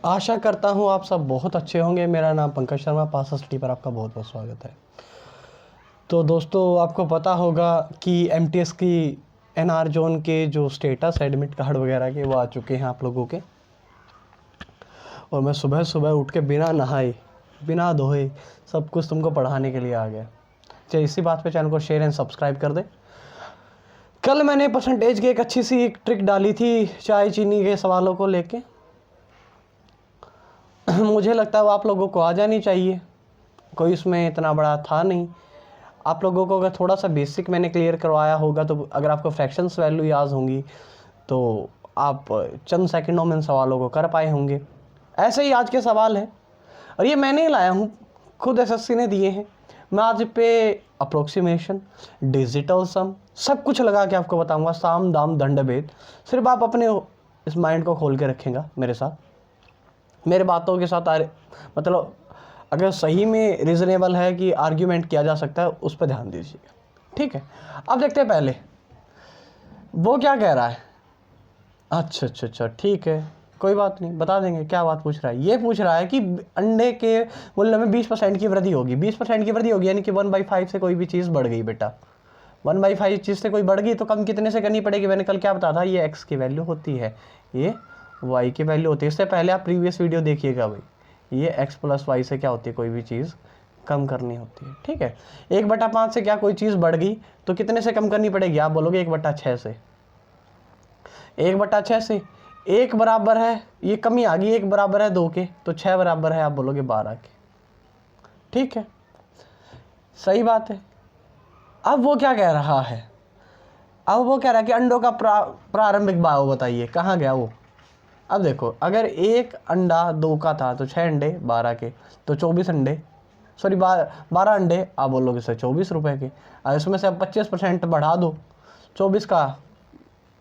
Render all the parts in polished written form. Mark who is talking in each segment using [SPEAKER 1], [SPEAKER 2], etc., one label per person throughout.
[SPEAKER 1] आशा करता हूँ आप सब बहुत अच्छे होंगे। मेरा नाम पंकज शर्मा, पासा सिटी पर आपका बहुत बहुत स्वागत है। तो दोस्तों, आपको पता होगा कि एमटीएस की एनआर जोन के जो स्टेटस एडमिट कार्ड वगैरह के वो आ चुके हैं आप लोगों के। और मैं सुबह सुबह उठ के बिना नहाए बिना धोए सब कुछ तुमको पढ़ाने के लिए आ गया। चलिए इसी बात पे चैनल को शेयर एंड सब्सक्राइब कर दे। कल मैंने परसेंटेज की एक अच्छी सी ट्रिक डाली थी चाय चीनी के सवालों को लेके। मुझे लगता है वो आप लोगों को आ जानी चाहिए, कोई उसमें इतना बड़ा था नहीं। आप लोगों को अगर थोड़ा सा बेसिक मैंने क्लियर करवाया होगा तो अगर आपको फ्रैक्शंस वैल्यू याद होंगी तो आप चंद सेकंडों में इन सवालों को कर पाए होंगे। ऐसे ही आज के सवाल हैं, और ये मैं नहीं लाया हूँ, खुद एसएससी ने दिए हैं। मैं आज पे अप्रोक्सीमेशन, डिजिटल सम, सब कुछ लगा के आपको बताऊंगा, साम दाम दंड भेद। सिर्फ आप अपने इस माइंड को खोल के रखेंगे मेरे साथ, मेरे बातों के साथ मतलब अगर सही में रीज़नेबल है कि आर्ग्यूमेंट किया जा सकता है उस पर ध्यान दीजिएगा, ठीक है। अब देखते हैं पहले वो क्या कह रहा है। अच्छा, ठीक है, कोई बात नहीं, बता देंगे क्या बात पूछ रहा है। ये पूछ रहा है कि अंडे के मूल्य में 20% की वृद्धि होगी। 20% की वृद्धि होगी यानी कि 1/5 से कोई भी चीज़ बढ़ गई बेटा। 1/5 चीज़ से कोई बढ़ गई तो कम कितने से करनी पड़ेगी। मैंने कल क्या बताया था, ये x की वैल्यू होती है, ये y की वैल्यू होती है। इससे पहले आप प्रीवियस वीडियो देखिएगा भाई, ये x + y से क्या होती है, कोई भी चीज़ कम करनी होती है, ठीक है। 1/5 से क्या कोई चीज़ बढ़ गई तो कितने से कम करनी पड़ेगी, आप बोलोगे 1/6 से। 1/6 से 1 बराबर है, ये कमी आ गई, 1 बराबर है 2 के, तो 6 बराबर है आप बोलोगे 12 के, ठीक है, सही बात है। अब वो क्या कह रहा है, अब वो कह रहा है कि अंडों का प्रारंभिक भाव बताइए, कहाँ गया वो। अब देखो, अगर एक अंडा 2 का था तो 6 अंडे 12 के, तो 24 अंडे, सॉरी 12 अंडे आप बोलोगे सर 24 रुपए के। और इसमें से अब 25% बढ़ा दो, 24 का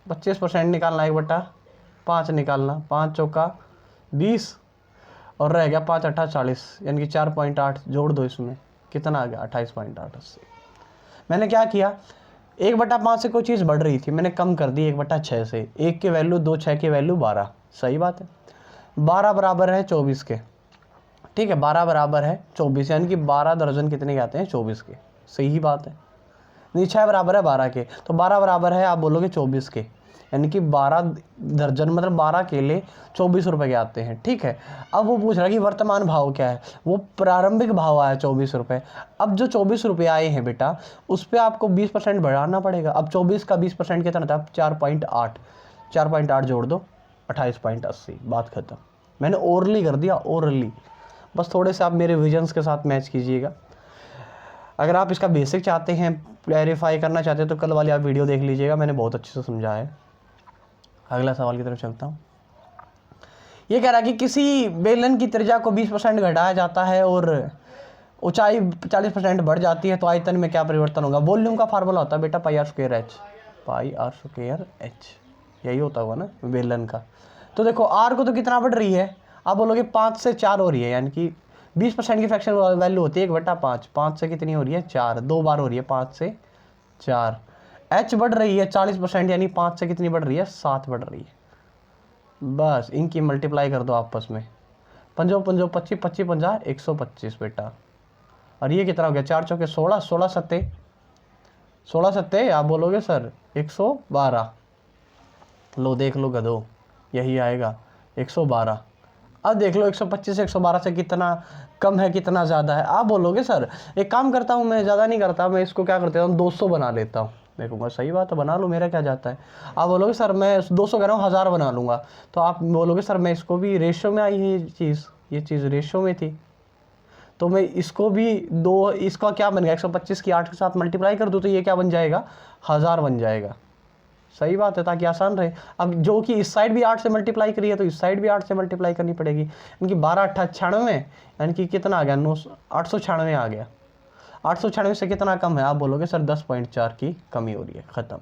[SPEAKER 1] 25% निकालना, 1/5 निकालना, 5 चौका 20 और रह गया 5 8 40, यानी कि 4.8 जोड़ दो, इसमें कितना आ गया 28.880। मैंने क्या किया, 1/5 से कोई चीज़ बढ़ रही थी, मैंने कम कर दी 1/6 से। 1 की वैल्यू 2, 6 की वैल्यू 12, सही बात है। 12 बराबर है 24 के, ठीक है, 12 बराबर है 24, यानी कि 12 दर्जन कितने के आते हैं, 24 के, सही बात है। नहीं, 6 बराबर है 12 के, तो 12 बराबर है आप बोलोगे 24 के, यानी कि 12 दर्जन मतलब 12 केले 24 रुपए के आते हैं, ठीक है। अब वो पूछ रहा है कि वर्तमान भाव क्या है, वो प्रारंभिक भाव आया 24 रुपये। अब जो 24 रुपये आए हैं बेटा, उस पर आपको 20% बढ़ाना पड़ेगा। अब 24 का 20% कितना था, 4.8, 4.8 जोड़ दो 28.80, बात खत्म। मैंने ओरली कर दिया, ओरली, बस थोड़े से आप मेरे विजन्स के साथ मैच कीजिएगा। अगर आप इसका बेसिक चाहते हैं, क्लैरिफाई करना चाहते हैं, तो कल वाली आप वीडियो देख लीजिएगा, मैंने बहुत अच्छे से समझाया है। अगला सवाल की तरफ चलता हूँ। ये कह रहा है कि किसी बेलन की त्रिज्या को 20% घटाया जाता है और ऊंचाई 40% बढ़ जाती है, तो आयतन में क्या परिवर्तन होगा। वॉल्यूम का फार्मूला होता है बेटा πr²h, πr²h, यही होता होगा ना बेलन का। तो देखो r को तो कितना बढ़ रही है, आप बोलोगे 5 से 4 हो रही है, यानी कि 20% की फ्रैक्शन वैल्यू होती है 1/5, 5 से कितनी हो रही है 4, 2 बार हो रही है 5 से 4। h बढ़ रही है 40%, यानी 5 से कितनी बढ़ रही है 7 बढ़ रही है। बस इनकी मल्टीप्लाई कर दो आपस में, 5 5 25, 25 50 125 बेटा। और ये कितना हो गया, 4 चौके 16, 16 सत्ते 16 सत्ते आप बोलोगे सर 112। लो देख लो गधो, यही आएगा 112। अब देख लो 125 से 112 से कितना कम है कितना ज़्यादा है। आप बोलोगे सर एक काम करता हूँ, मैं ज़्यादा नहीं करता, मैं इसको क्या करता हूँ 200 बना लेता हूँ। मैं कहूँगा सही बात है, बना लो, मेरा क्या जाता है। आप बोलोगे सर मैं 200 कह रहा हूँ, 1000 बना लूँगा। तो आप बोलोगे सर मैं इसको भी रेशो में आई है, ये चीज़ रेशो में थी, तो मैं इसको भी इसका क्या बन गया 125 की 8 के साथ मल्टीप्लाई कर दूँ तो ये क्या बन जाएगा 1000 बन जाएगा। सही बात है, ताकि आसान रहे। अब जो कि इस साइड भी 8 से मल्टीप्लाई करी है तो इस साइड भी 8 से मल्टीप्लाई करनी पड़ेगी, यानी कि 12 8 96, यानी कि कितना आ गया 896 आ गया। 896 से कितना कम है, आप बोलोगे सर 10.4 की कमी हो रही है, ख़त्म।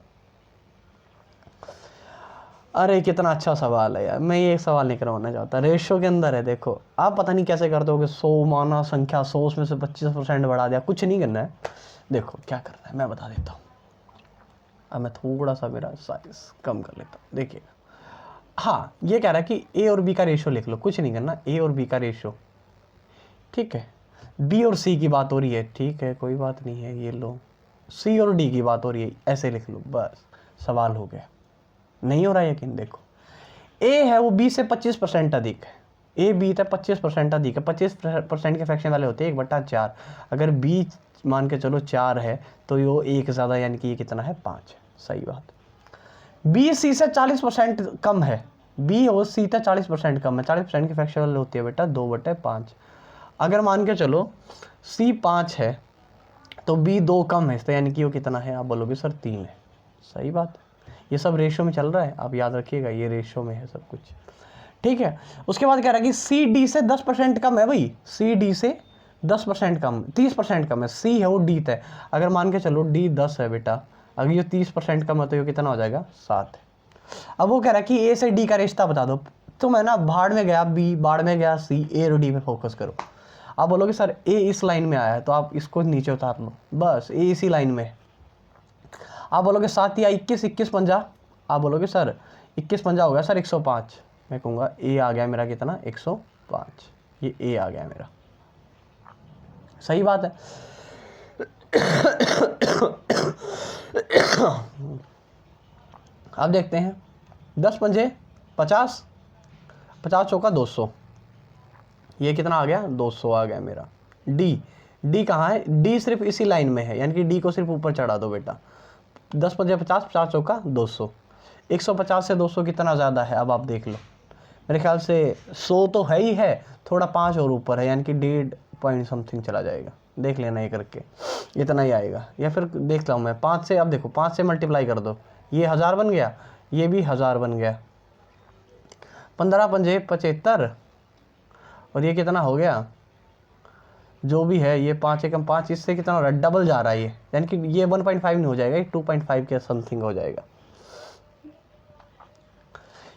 [SPEAKER 1] अरे कितना अच्छा सवाल है यार, मैं ये सवाल नहीं करवाना चाहता, रेशो के अंदर है। देखो आप पता नहीं कैसे कर दोगे, 100 माना संख्या 100 उसमें से 25% बढ़ा दिया, कुछ नहीं करना है। देखो क्या करना है मैं बता देता हूँ। अब मैं थोड़ा सा मेरा साइज कम कर लेता हूँ, देखिएगा। हाँ ये कह रहा है कि ए और बी का रेशो लिख लो, कुछ नहीं करना, ए और बी का रेशो, ठीक है। बी और सी की बात हो रही है, ठीक है कोई बात नहीं है, ये लो। सी और डी की बात हो रही है, ऐसे लिख लो, बस सवाल हो गया। नहीं हो रहा है यकीन, देखो ए है वो बी से 25% अधिक है, ए बी था 25% अधिक है, 25% के फ्रैक्शन वाले होते हैं 1/4। अगर बी मान के चलो 4 है तो यो 1 ज़्यादा, यानी कि ये कितना है 5 है, सही बात। बी सी से 40% कम है, बी और सी से 40% कम है, 40% के फ्रैक्शन वाले होती है बेटा 2/5। अगर मान के चलो सी 5 है तो बी 2 कम है, तो यानी कि वो कितना है, आप बोलोगे सर 3 है, सही बात है। ये सब रेशो में चल रहा है, आप याद रखिएगा ये रेशो में है सब कुछ, ठीक है। उसके बाद कह रहा है कि सी डी से 10% कम है भाई, सी डी से 10% कम, 30% कम है, सी है वो डी है। अगर मान के चलो डी 10 है बेटा, अगर ये 30% कम है तो ये कितना हो जाएगा 7 है। अब वो कह रहा है कि ए से डी का रिश्ता बता दो, तो मैं ना भाड़ में गया बी, बाढ़ में गया सी, ए और डी पे फोकस करो। आप बोलोगे सर ए इस लाइन में आया है, तो आप इसको नीचे उतार लो, बस ए इसी लाइन में। आप बोलोगे 7 या 21, 21 पंजा, आप बोलोगे सर 21 पंजा हो गया सर 105, मैं कहूँगा ए आ गया मेरा कितना 105, ये ए आ गया मेरा, सही बात है। अब देखते हैं 10 पंजे 50, 50 चौका 200, ये कितना आ गया 200 आ गया मेरा। डी, डी कहाँ है, डी सिर्फ इसी लाइन में है, यानी कि डी को सिर्फ ऊपर चढ़ा दो बेटा। 10 पंजे 50, 50 चौका 200, 150 से 200 कितना ज़्यादा है, अब आप देख लो, मेरे ख्याल से 100 तो है ही है, थोड़ा 5 और ऊपर है, यानी कि 1.5 पॉइंट समथिंग चला जाएगा, देख लेना ये करके, इतना ही आएगा। या फिर देखता हूँ मैं 5 से, अब देखो 5 से मल्टीप्लाई कर दो, ये 1000 बन गया, ये भी 1000 बन गया, 15 पंजे 75, और ये कितना हो गया जो भी है, ये 5 एकम 5, इससे कितना हो रहा है, डबल जा रहा है ये, यानी कि ये 1.5 नहीं हो जाएगा, ये 2.5 के समथिंग हो जाएगा।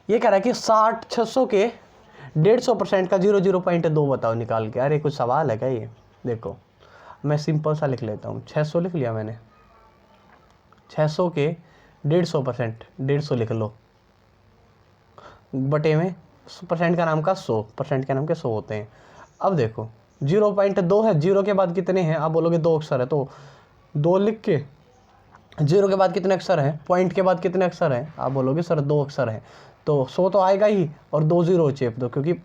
[SPEAKER 1] ये कह रहा है कि 60 600 के 150% का 0.2 बताओ निकाल के। अरे कुछ सवाल है क्या ये, देखो मैं सिंपल सा लिख लेता हूँ, 600 लिख लिया मैंने, 600 के 150%, 150 लिख लो, बटे में परसेंट का नाम का 100, परसेंट के नाम के 100 होते हैं। अब देखो 0.2 है, जीरो के बाद कितने हैं, आप बोलोगे 2 अक्षर है, तो 2 लिख के, जीरो के बाद कितने अक्षर हैं, पॉइंट के बाद कितने अक्षर हैं, आप बोलोगे सर 2 अक्षर हैं, तो 100 तो आएगा ही, और 2 जीरो चेप दो क्योंकि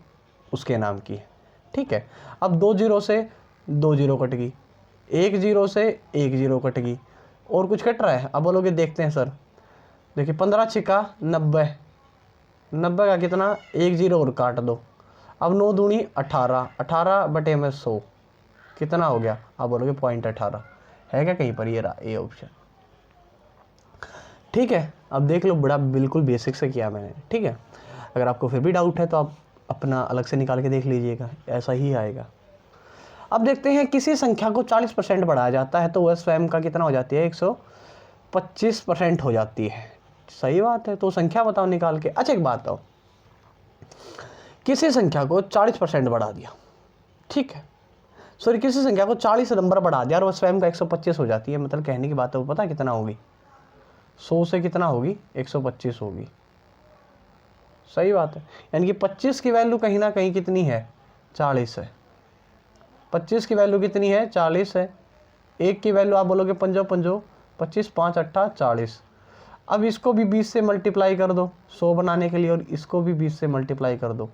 [SPEAKER 1] उसके नाम की है, ठीक है। अब 2 जीरो से 2 जीरो कट गई, 1 जीरो से 1 जीरो कट गई, और कुछ कट रहा है, अब बोलोगे देखते हैं सर, देखिए 15 छिका 90, 90 का कितना 1 जीरो और काट दो, अब 9 दूनी 18, 18 बटे में 100 कितना हो गया, आप बोलोगे 0.18 है क्या कहीं पर, ये रहा ए ऑप्शन, ठीक है। अब देख लो, बड़ा बिल्कुल बेसिक से किया मैंने, ठीक है। अगर आपको फिर भी डाउट है तो आप अपना अलग से निकाल के देख लीजिएगा, ऐसा ही आएगा। अब देखते हैं किसी संख्या को 40% बढ़ाया जाता है तो वह स्वयं का कितना हो जाती है, 125% हो जाती है, सही बात है। तो संख्या बताओ निकाल के। अच्छा एक बात बताओ, किसी संख्या को 40% बढ़ा दिया, ठीक है, सॉरी किसी संख्या को 40 नंबर बढ़ा दिया और वह स्वयं का 125 हो जाती है, मतलब कहने की बात है वो पता कितना होगी, 100 से कितना होगी 125 होगी, सही बात है। यानी कि 25 की वैल्यू कहीं ना कहीं कितनी है, 40 है, 25 की वैल्यू कितनी है 40 है, एक की वैल्यू आप बोलोगे पंजो पंजो 25, 5 8 40। अब इसको भी 20 से मल्टीप्लाई कर दो 100 बनाने के लिए, और इसको भी 20 से मल्टीप्लाई कर दो,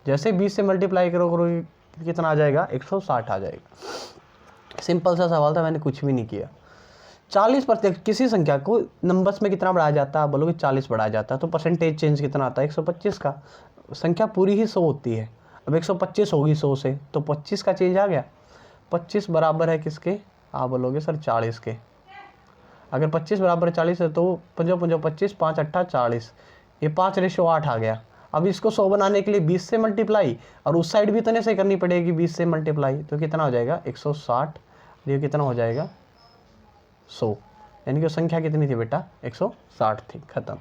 [SPEAKER 1] जैसे 20 से मल्टीप्लाई करोगे कितना आ जाएगा, 160 आ जाएगा। सिंपल सा सवाल था, मैंने कुछ भी नहीं किया। 40% किसी संख्या को नंबर्स में कितना बढ़ाया जाता है, आप बोलोगे 40 बढ़ाया जाता है, तो परसेंटेज चेंज कितना आता है 125 का, संख्या पूरी ही 100 होती है, अब 125 होगी 100 से, तो 25 का चेंज आ गया। 25 बराबर है किसके, आप बोलोगे सर 40 के। अगर 25 बराबर 40 है तो पंजो पंजो 25, 5 8 40, ये 5:8 आ गया। अब इसको 100 बनाने के लिए 20 से मल्टीप्लाई, और उस साइड भी इतने से करनी पड़ेगी 20 से मल्टीप्लाई, तो कितना हो जाएगा 160, ये कितना हो जाएगा 100, यानी कि संख्या कितनी थी बेटा 160 थी, खत्म।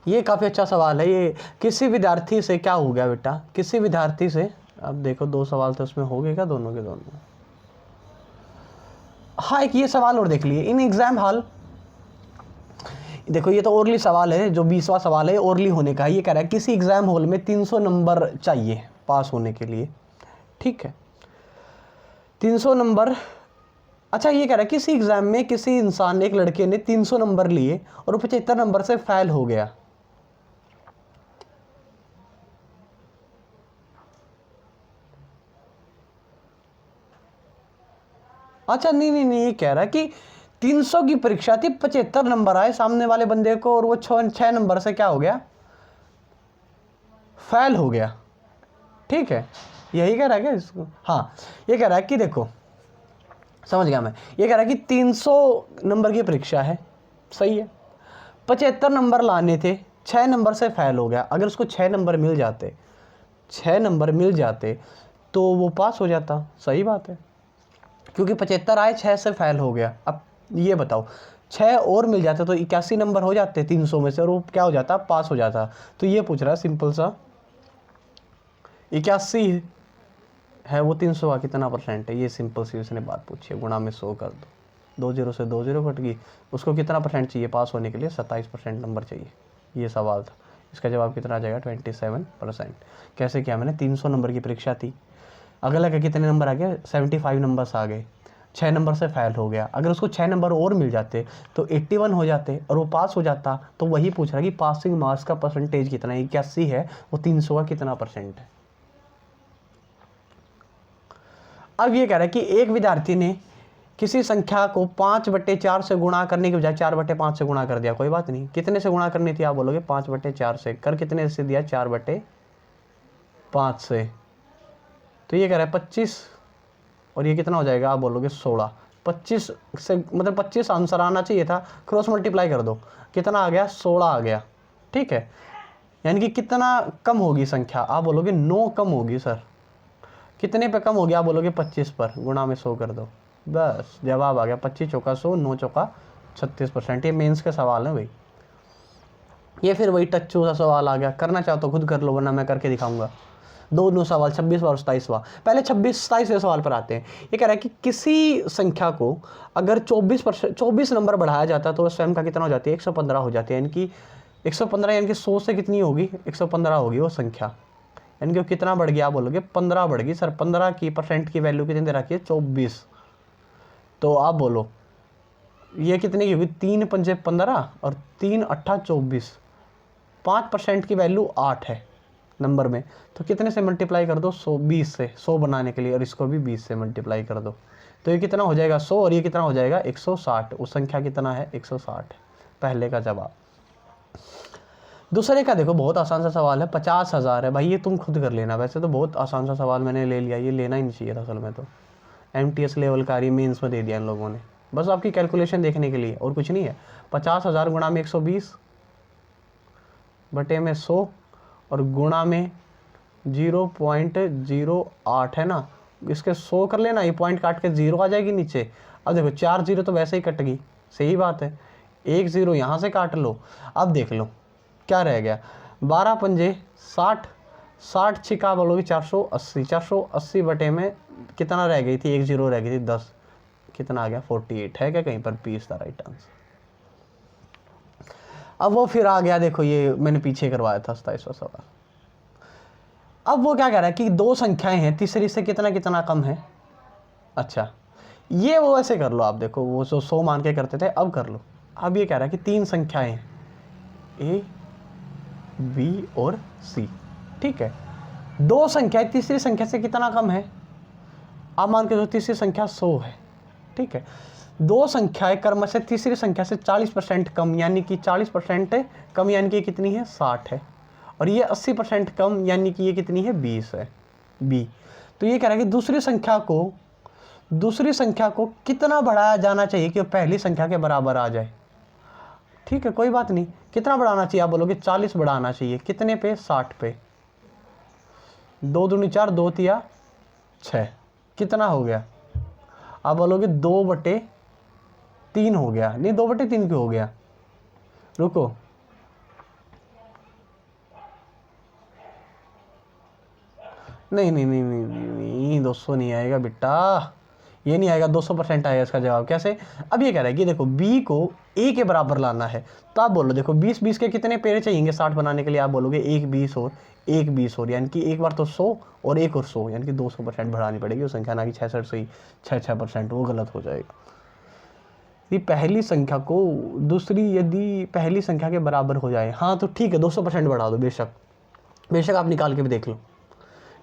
[SPEAKER 1] ये काफ़ी अच्छा सवाल है। ये किसी विद्यार्थी से क्या हो गया बेटा, किसी विद्यार्थी से, अब देखो 2 सवाल तो उसमें हो गए क्या, दोनों के दोनों। हाँ एक ये सवाल और देख लिए, इन एग्जाम हॉल देखो ये तो ओरली सवाल है, जो 20वां सवाल है ओरली होने का है। ये कह रहा है किसी एग्जाम हॉल में 300 नंबर चाहिए पास होने के लिए, ठीक है, 300 नंबर। अच्छा ये कह रहा है किसी एग्जाम में किसी इंसान ने, एक लड़के ने 300 नंबर लिए और वो 75 नंबर से फेल हो गया। अच्छा नहीं नहीं नहीं, ये कह रहा है कि 300 की परीक्षा थी, 75 नंबर आए सामने वाले बंदे को और वो 6 नंबर से क्या हो गया, फेल हो गया, ठीक है। यही कह रहा है क्या इसको? हाँ, ये कह रहा है कि देखो, समझ गया मैं। ये कह रहा है कि 300 नंबर की परीक्षा है, सही है, 75 नंबर लाने थे, 6 नंबर से फेल हो गया। अगर उसको 6 नंबर मिल जाते, 6 नंबर मिल जाते तो वो पास हो जाता, सही बात है, क्योंकि 75 आए, 6 से फेल हो गया। अब ये बताओ, 6 और मिल जाते तो 81 नंबर हो जाते 300 में से, और वो क्या हो जाता, पास हो जाता। तो ये पूछ रहा है सिंपल सा, 81 है वो 300 का कितना परसेंट है, ये सिंपल सी उसने बात पूछी है। गुणा में 100 कर दो, 2 जीरो से 2 जीरो कट गई। उसको कितना परसेंट चाहिए पास होने के लिए? 27% नंबर चाहिए। ये सवाल था, इसका जवाब कितना आ जाएगा? 27%। कैसे किया मैंने? 300 नंबर की परीक्षा थी, अगला का कितने नंबर आ गए? 75 नंबर्स आ गए, 6 नंबर से फेल हो गया। अगर उसको 6 नंबर और मिल जाते तो 81 हो जाते और वो पास हो जाता। तो वही पूछ रहा है कि पासिंग मार्क्स का परसेंटेज कितना है, 81 है, वो 300 का कितना परसेंट है। अब ये कह रहा है कि एक विद्यार्थी ने किसी संख्या को 5/4 से गुणा करने के बजाय 4/5 से गुणा कर दिया। कोई बात नहीं, कितने से गुणा करनी थी? आप बोलोगे 5/4 से। कर कितने से दिया? 4/5 से। तो ये कह रहा है 25, और ये कितना हो जाएगा? आप बोलोगे 16। 25 से मतलब 25 आंसर आना चाहिए था, क्रॉस मल्टीप्लाई कर दो, कितना आ गया? 16 आ गया, ठीक है। यानी कि कितना कम होगी संख्या? आप बोलोगे 9 कम होगी सर। कितने पे कम हो गया? आप बोलोगे 25 पर। गुणा में 100 कर दो, बस जवाब आ गया। 25 चौका 100, 9 चौका 36%। ये मेंस के सवाल है भाई। ये फिर वही टच्चू सा सवाल आ गया। करना चाहो तो खुद कर लो, वरना मैं करके दिखाऊंगा। दोनों सवाल 26वां और 27वां। पहले 26-27वें सवाल पर आते हैं। ये कह रहा है कि किसी संख्या को अगर 24 नंबर बढ़ाया जाता तो स्वयं का कितना हो जाती है? 115 हो जाती है। यानी कि 115 यानी कि 100 से कितनी होगी? 115 होगी वो संख्या। यानी कि वो कितना बढ़ गया? आप बोलोगे 15 बढ़ गई सर। 15 की परसेंट की वैल्यू कितनी दे रखी है? 24। तो आप बोलो ये कितनी की होगी? 3 पंजे 15 और 3 अट्ठा 24। 5% की वैल्यू 8 है नंबर में, तो कितने से मल्टीप्लाई कर दो? 120 से। 100 बनाने के लिए, और इसको भी 20 से मल्टीप्लाई कर दो। तो ये कितना हो जाएगा? 100, और ये कितना हो जाएगा? 160। उस संख्या कितना है? 160। पहले का जवाब। दूसरे का देखो, बहुत आसान सा सवाल है, 50,000 है भाई। ये तुम खुद कर लेना। वैसे तो बहुत आसान सा सवाल मैंने ले लिया, ये लेना ही नहीं चाहिए था असल में। तो MTS लेवल का मेंस में दे दिया इन लोगों ने, बस आपकी कैलकुलेशन देखने के लिए, और कुछ नहीं है। 50,000 गुणा में 120 बटे में 100 और गुणा में 0.08 है ना, इसके 100 कर लेना। ये पॉइंट काट के 0 आ जाएगी नीचे। अब देखो 4 0 तो वैसे ही कट गई, सही बात है। 1 0 यहाँ से काट लो। अब देख लो क्या रह गया? 12 पंजे 60, 60 छिका बोलोगे 480। 480 बटे में कितना रह गई थी? 1 0 रह गई थी, 10। कितना आ गया? 48 है क्या कहीं पर? 20 था राइट आंसर। अब वो फिर आ गया, देखो ये मैंने पीछे करवाया था 27वां सवाल। अब वो क्या कह रहा है कि दो संख्याएं हैं, तीसरी से कितना कितना कम है। अच्छा, ये वो ऐसे कर लो। आप देखो वो 100 मान के करते थे, अब कर लो। अब ये कह रहा है कि 3 संख्याएं हैं, A, B और C, ठीक है। दो संख्याएं तीसरी संख्या से कितना कम है? आप मान के जो तीसरी संख्या 100 है, ठीक है। दो संख्याएं क्रम से तीसरी संख्या से 40% कम, यानी कि 40% कम, यानी कि कितनी है? 60 है। और ये 80% कम, यानी कि ये कितनी है? 20 है, B। तो ये कह रहा है कि दूसरी संख्या को कितना बढ़ाया जाना चाहिए कि वो पहली संख्या के बराबर आ जाए। ठीक है, कोई बात नहीं। कितना बढ़ाना चाहिए? आप बोलोगे 40 बढ़ाना चाहिए। कितने पे? 60 पे। 2 दूनी 4, 2 तिया 6, कितना हो गया? आप बोलोगे 2/3 हो गया। नहीं, 2/3 क्यों हो गया? रुको, नहीं नहीं नहीं नहीं नहीं, 200 नहीं आएगा बेटा। ये नहीं आएगा, 200% आएगा इसका जवाब। कैसे? अब ये कह रहा है कि देखो b को a के बराबर लाना है, तो आप बोलो देखो 20 के कितने पेड़ चाहिए 60 बनाने के लिए? आप बोलोगे एक 20 और एक 20 और, यानी कि एक बार तो 100 और एक और 100, यानी कि 200% बढ़ानी पड़ेगी वो संख्या, ना कि 66 से ही 6%, वो गलत हो जाएगा। यदि पहली संख्या को दूसरी यदि पहली संख्या के बराबर हो जाए, हाँ तो ठीक है 200% बढ़ा दो, बेशक आप निकाल के भी देख लो,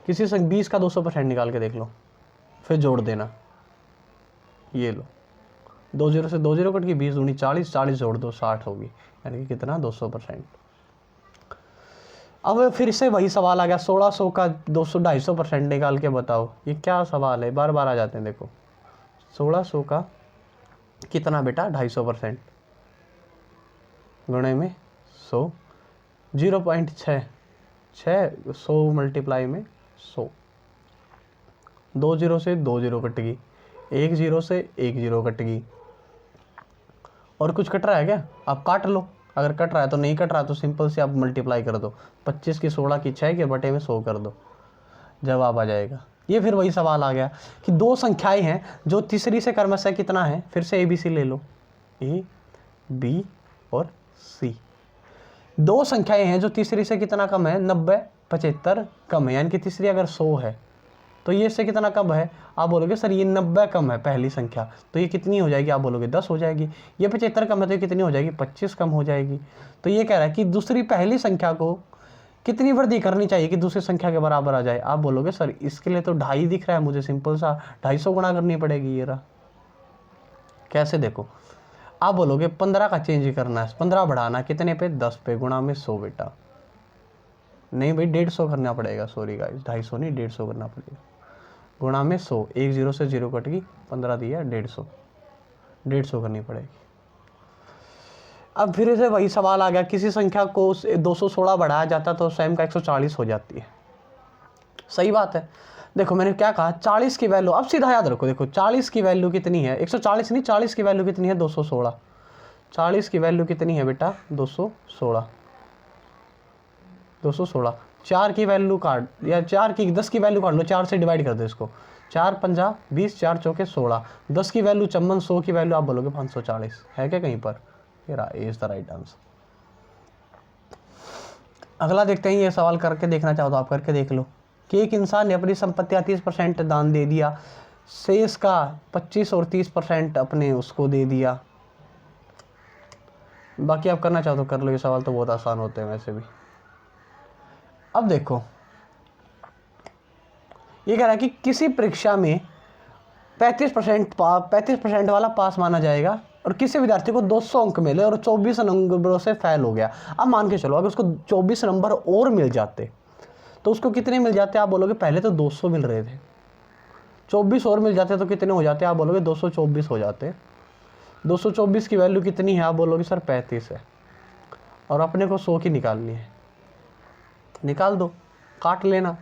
[SPEAKER 1] किसी संख्या 20 का 200% निकाल के देख लो, फिर जोड़ देना। ये लो 2 0 से 2 0 कट के 20 दूनी 40, 40 जोड़ दो 60 होगी, यानी कि कितना 200%। अब फिर से वही सवाल आ गया, 1600 का 200-250% निकाल के बताओ। ये क्या सवाल है, बार बार आ जाते हैं। देखो 1600 का कितना बेटा 250% गुणे में 100, 0.6, 100 मल्टीप्लाई में 100, 2 0 से 2 0 कट गई, 1 0 से 1 0 कट गई, और कुछ कट रहा है क्या? आप काट लो, अगर कट रहा है तो, नहीं कट रहा तो सिंपल से आप मल्टीप्लाई कर दो, 25 की 16 की 6 के बटे में 100 कर दो, जवाब आ जाएगा। ये फिर वही सवाल आ गया कि दो संख्याएं हैं जो तीसरी से क्रमशः कितना है, फिर से ABC ले लो, A, B और C। दो संख्याएं हैं जो तीसरी से कितना कम है, 90, 75 कम है, यानी कि तीसरी अगर 100 है तो ये इससे कितना कम है? आप बोलोगे सर ये 90 कम है पहली संख्या, तो ये कितनी हो जाएगी? आप बोलोगे 10 हो जाएगी। ये 75 कम है तो ये कितनी हो जाएगी? 25 कम हो जाएगी। तो ये कह रहा है कि दूसरी पहली संख्या को कितनी वृद्धि करनी चाहिए कि दूसरी संख्या के बराबर आ जाए? आप बोलोगे सर इसके लिए तो 2.5 दिख रहा है मुझे, सिंपल सा 250 गुणा करनी पड़ेगी। ये रहा। कैसे? देखो आप बोलोगे 15 का चेंज करना है, 15 बढ़ाना कितने पे? 10 पे, गुणा में 100 बेटा। नहीं भाई 150 करना पड़ेगा, सॉरी गाइस, 250 नहीं 150 करना पड़ेगा, गुणा में 100, 1 0 से 0 कट गई, 15 दिया 150 करनी पड़ेगी। अब फिर से वही सवाल आ गया, किसी संख्या को 216 बढ़ाया जाता तो स्वयं का 140 हो जाती है। सही बात है। देखो मैंने क्या कहा, 40 की वैल्यू, अब सीधा याद रखो, देखो 40 की वैल्यू कितनी है? 140 नहीं, 40 की वैल्यू कितनी है? 216। 40 की वैल्यू कितनी है बेटा? 216। 216। 4 की वैल्यू काट, या 4 की 10 की वैल्यू काट लो, 4 से डिवाइड कर दो इसको, 4 पंजा 20, 4 चौके 16, 10 की वैल्यू 54, 100 की वैल्यू आप बोलोगे 540 है क्या कहीं पर? ये इज द राइट आंसर। अगला देखते हैं, ये सवाल करके देखना चाहो तो आप करके देख लो कि एक इंसान ने अपनी संपत्ति का 30% दान दे दिया, शेष का 25 और 30% अपने उसको दे दिया। बाकी आप करना चाहो तो कर लो, ये सवाल तो बहुत आसान होते हैं वैसे भी। अब देखो ये कह रहा है कि किसी परीक्षा में 35% वाला पास माना जाएगा और किसी विद्यार्थी को 200 अंक मिले और 24 नंबरों से फेल हो गया। अब मान के चलो अगर उसको 24 नंबर और मिल जाते तो उसको कितने मिल जाते? आप बोलोगे पहले तो 200 मिल रहे थे, 24 और मिल जाते तो कितने हो जाते? आप बोलोगे 224 हो जाते। 224 की वैल्यू कितनी है? आप बोलोगे सर 35 है, और अपने को 100 की निकालनी है। निकाल दो, काट लेना,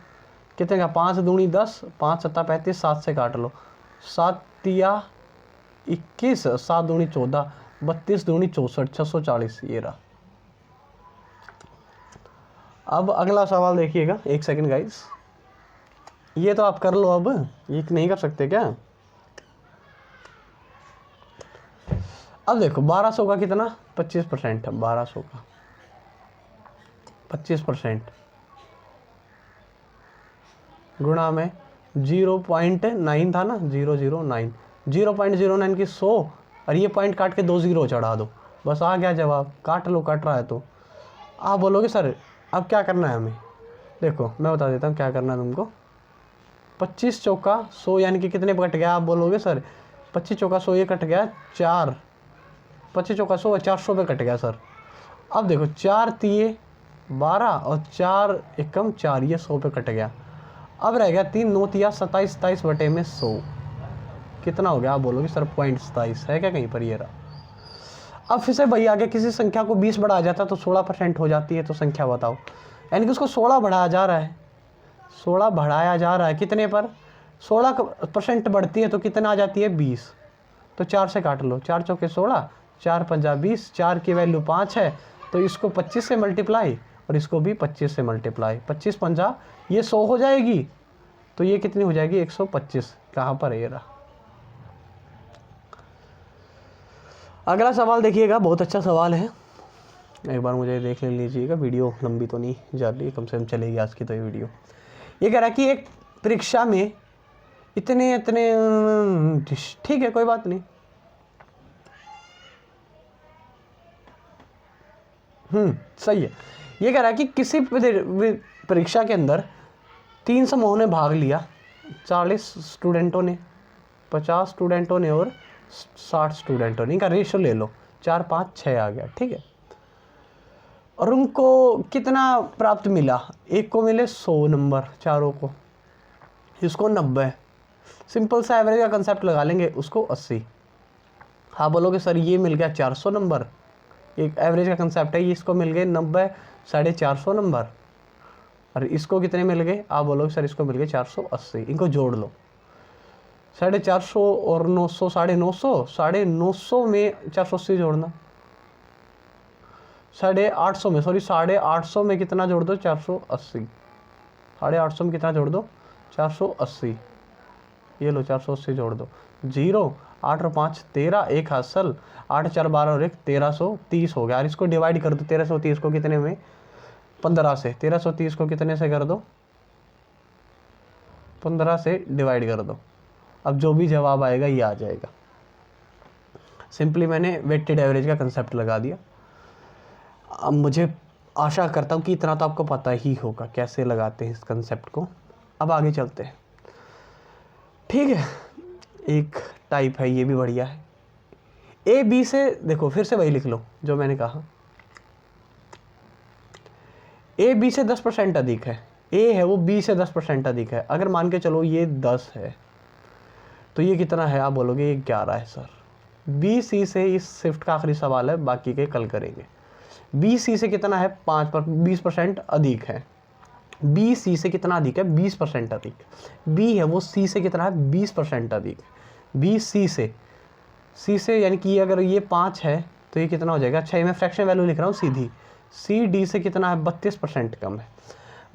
[SPEAKER 1] कितने का? 5 दूनी 10, 5 सत्ता 35, 7 से काट लो, 7 तिया 21, 7 दूनी 14, 32 दूनी 64, 640। ये रहा। अब अगला सवाल देखिएगा, एक सेकंड गाइस, ये तो आप कर लो, अब ये नहीं कर सकते क्या? अब देखो 1200 का कितना? 25% है, 1200 का 25% गुणा में 0.9 था ना, 009, 0.09 की 100, और ये पॉइंट काट के 2 0 चढ़ा दो, बस आ गया जवाब। काट लो, कट रहा है तो। आप बोलोगे सर अब क्या करना है हमें? देखो मैं बता देता हूँ क्या करना है तुमको। 25 चौका 100 यानी कि कितने पे कट गया? आप बोलोगे सर 25 चौका 100, ये कट गया 4, 25 चौका 100, 400 पे कट गया सर। अब देखो 4 तिये 12 और 4 एकम 4, ये 100 पे कट गया। अब रह गया 3 9 तिया 27, 27 बटे में 100 कितना हो गया? आप बोलोगे सर 0.27 है क्या कहीं पर? ये रहा। अब फिर से भाई आगे, किसी संख्या को 20 बढ़ाया जाता तो 16% हो जाती है, तो संख्या बताओ। यानी कि उसको 16 बढ़ाया जा रहा है, 16 बढ़ाया जा रहा है कितने पर? 16% बढ़ती है तो कितना आ जाती है? 20। तो 4 से काट लो, 4 चौके 16, 4 पंजा 20, 4 की वैल्यू 5 है तो इसको 25 से मल्टीप्लाई और इसको भी 25 से मल्टीप्लाई, 25 पंजा ये 100 हो जाएगी, तो ये कितनी हो जाएगी? 125। कहाँ पर है? ये रहा। अगला सवाल देखिएगा, बहुत अच्छा सवाल है, एक बार मुझे देख ले लीजिएगा, वीडियो लंबी तो नहीं जा रही, कम से कम चलेगी आज की तो ये वीडियो। ये कह रहा है कि एक परीक्षा में इतने ठीक है कोई बात नहीं, सही है। ये कह रहा है कि किसी परीक्षा के अंदर 3 समूहों ने भाग लिया, 40 स्टूडेंटों ने, 50 स्टूडेंटों ने और 60 स्टूडेंटों ने, इनका रेशियो ले लो, 4 5 6 आ गया, ठीक है। और उनको कितना प्राप्त मिला, एक को मिले 100 नंबर, चारों को, इसको 90, सिंपल सा एवरेज का कंसेप्ट लगा लेंगे, उसको 80। हाँ बोलोगे सर ये मिल गया 400 नंबर, एक एवरेज का कंसेप्ट है, ये इसको मिल गए 90, 450 नंबर, और इसको कितने मिल गए, आप बोलोगे सर इसको मिल गए 480, इनको जोड़ लो, 450 और 900, 950, 950 में 480 जोड़ना, 850 में, सॉरी 850 में कितना जोड़ दो, 480, 850 में कितना जोड़ दो, 480, ये लो 480 जोड़ दो, 0, 8 और 5 13, एक हासिल, 8 4 12 और 1 1330 हो गया। और इसको डिवाइड कर दो 1330 को कितने में, 15 से, 1330 को कितने से कर दो, 15 से डिवाइड कर दो, अब जो भी जवाब आएगा ये आ जाएगा। सिंपली मैंने वेटेड एवरेज का कंसेप्ट लगा दिया। अब मुझे आशा करता हूँ कि इतना तो आपको पता ही होगा कैसे लगाते हैं इस कंसेप्ट को। अब आगे चलते हैं, ठीक है। एक टाइप है, ये भी बढ़िया है, ए बी से, देखो फिर से वही लिख लो जो मैंने कहा, ए बी से 10% अधिक है, ए है वो बी से 10% अधिक है। अगर मान के चलो ये 10 है तो ये कितना है, आप बोलोगे ये 11 है सर। बी सी से, इस शिफ्ट का आखिरी सवाल है, बाकी के कल करेंगे। बी सी से कितना है, 20% अधिक है। बी सी से कितना अधिक है, 20% अधिक। बी है वो सी से कितना है, 20% अधिक। बी सी से यानी कि अगर ये 5 है तो ये कितना हो जाएगा, 6 में फ्रैक्शन वैल्यू लिख रहा हूँ सीधी। सी डी से कितना है, 32% कम है,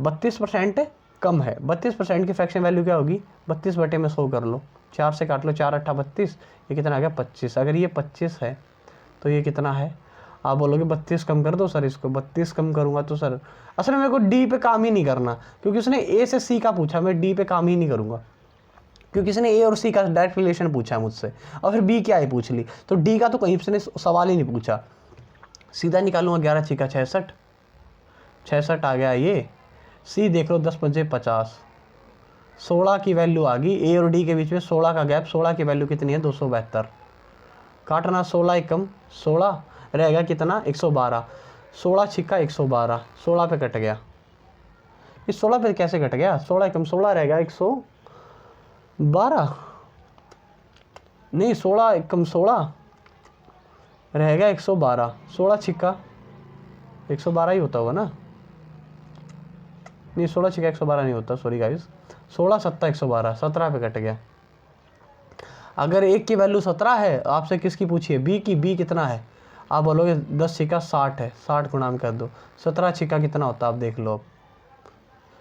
[SPEAKER 1] 32% कम है। 32% की फ्रैक्शन वैल्यू क्या होगी, 32 बटे में 100 कर लो, 4 से काट लो, 4 8 32, ये कितना आ गया 25। अगर ये 25 है तो ये कितना है, आप बोलोगे 32 कम कर दो सर, इसको 32 कम करूँगा तो सर असल में मेरे को डी पे काम ही नहीं करना, क्योंकि उसने ए से सी का पूछा, मैं डी पे काम ही नहीं करूँगा, क्योंकि इसने ए और सी का डायरेक्ट रिलेशन पूछा मुझसे, और फिर बी क्या है पूछ ली, तो डी का तो कहीं से सवाल ही नहीं पूछा। सीधा निकालूंगा 11 छिका 66, 66 आ गया ये। सी देख लो 10 पंजे 50, 16 की वैल्यू आ गई। ए और डी के बीच में 16 का गैप, 16 की वैल्यू कितनी है, 272। काटना 16 एकम 16, रहेगा कितना 112, 16 छिक्का 112, 16 पे कट गया। इस 16 पे कैसे कट गया, 16 एकम 16 रहेगा 112, नहीं 16 एकम 16 रहेगा 112, 16 छिक्का 112 ही होता होगा ना, नहीं 16 छिक्का 112 नहीं होता, सॉरी गाइस, 16 7 112, 17 पे कट गया। अगर एक की वैल्यू 17 है, आपसे किसकी पूछिए, बी की, बी कितना है, आप बोलोगे 10 छिक्का 60 है, 60 गुणा में कर दो, 17 छिक्का कितना होता है आप देख लो, अब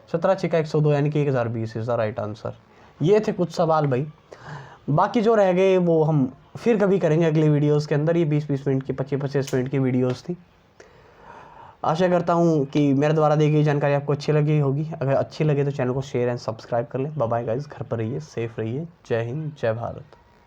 [SPEAKER 1] 17 छिक्का 102 यानी कि 1020 इज द राइट आंसर। ये थे कुछ सवाल भाई, बाकी जो रह गए वो हम फिर कभी करेंगे अगले वीडियोस के अंदर। ये 20-20 मिनट की, 25-25 मिनट की वीडियोस थी। आशा करता हूँ कि मेरे द्वारा दी गई जानकारी आपको अच्छी लगी होगी। अगर अच्छी लगे तो चैनल को शेयर एंड सब्सक्राइब कर लें। बाय बाय गाइस, घर पर रहिए, सेफ रहिए। जय हिंद, जय भारत।